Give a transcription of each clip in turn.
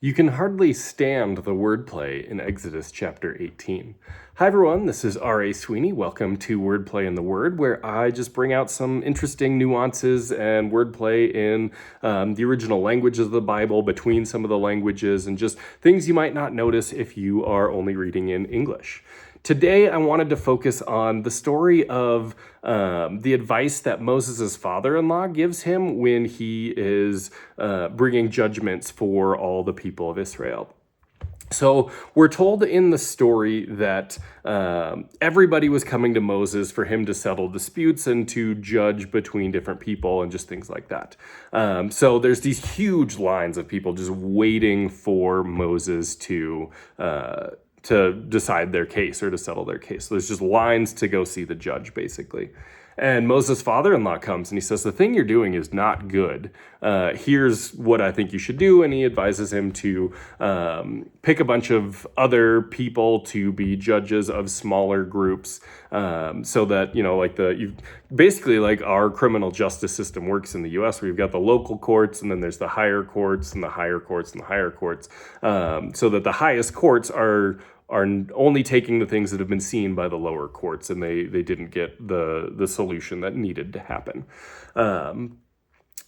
You can hardly stand the wordplay in Exodus chapter 18. Hi everyone, this is R.A. Sweeney. Welcome to Wordplay in the Word, where I just bring out some interesting nuances and wordplay in the original languages of the Bible, between some of the languages, and just things you might not notice if you are only reading in English. Today, I wanted to focus on the story of the advice that Moses' father-in-law gives him when he is bringing judgments for all the people of Israel. So we're told in the story that everybody was coming to Moses for him to settle disputes and to judge between different people and just things like that. So there's these huge lines of people just waiting for Moses to decide their case or to settle their case. So there's just lines to go see the judge, basically. And Moses' father-in-law comes and he says, the thing you're doing is not good. Here's what I think you should do. And he advises him to pick a bunch of other people to be judges of smaller groups, so that, basically like our criminal justice system works in the US, where you've got the local courts and then there's the higher courts and the higher courts and the higher courts, so that the highest courts are only taking the things that have been seen by the lower courts, and they didn't get the solution that needed to happen.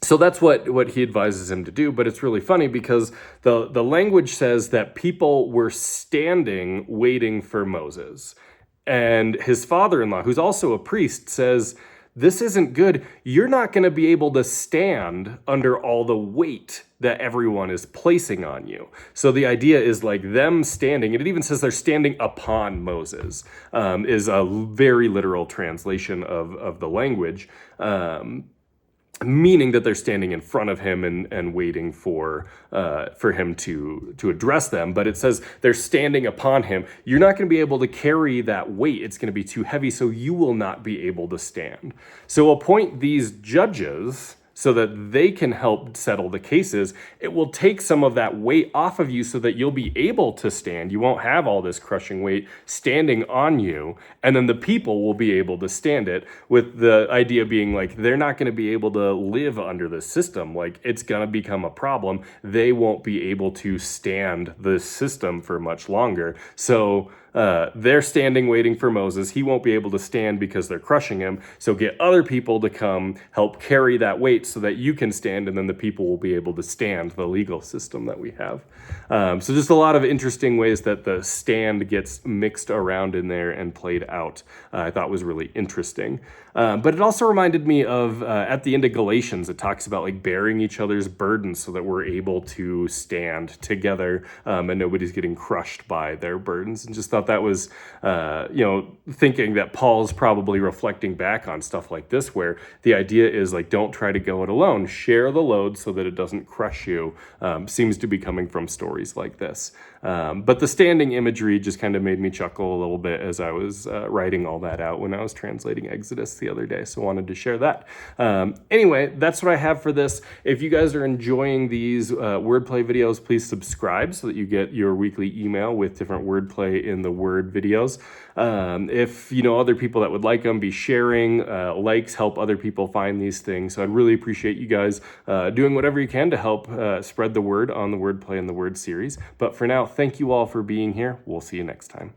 So that's what he advises him to do, but it's really funny because the language says that people were standing waiting for Moses. And his father-in-law, who's also a priest, says, this isn't good. You're not going to be able to stand under all the weight that everyone is placing on you. So the idea is like them standing, and it even says they're standing upon Moses, is a very literal translation of the language. Meaning that they're standing in front of him and waiting for him to address them. But it says they're standing upon him. You're not going to be able to carry that weight. It's going to be too heavy, so you will not be able to stand. So appoint these judges so that they can help settle the cases. It will take some of that weight off of you so that you'll be able to stand. You won't have all this crushing weight standing on you, and then the people will be able to stand it, with the idea being like they're not going to be able to live under this system. Like, it's going to become a problem. They won't be able to stand this system for much longer. So they're standing waiting for Moses. He won't be able to stand because they're crushing him. So get other people to come help carry that weight so that you can stand, and then the people will be able to stand the legal system that we have. So just a lot of interesting ways that the stand gets mixed around in there and played out. I thought was really interesting. But it also reminded me of at the end of Galatians, it talks about like bearing each other's burdens so that we're able to stand together, and nobody's getting crushed by their burdens. And just thought that was, thinking that Paul's probably reflecting back on stuff like this, where the idea is like, don't try to go it alone. Share the load so that it doesn't crush you. Seems to be coming from stories like this. But the standing imagery just kind of made me chuckle a little bit as I was writing all that out when I was translating Exodus the other day. So wanted to share that. Anyway, that's what I have for this. If you guys are enjoying these wordplay videos, please subscribe so that you get your weekly email with different wordplay in the word videos. If you know other people that would like them, be sharing. Likes help other people find these things. So I'd really appreciate you guys doing whatever you can to help spread the word on the Wordplay in the Word series. But for now, thank you all for being here. We'll see you next time.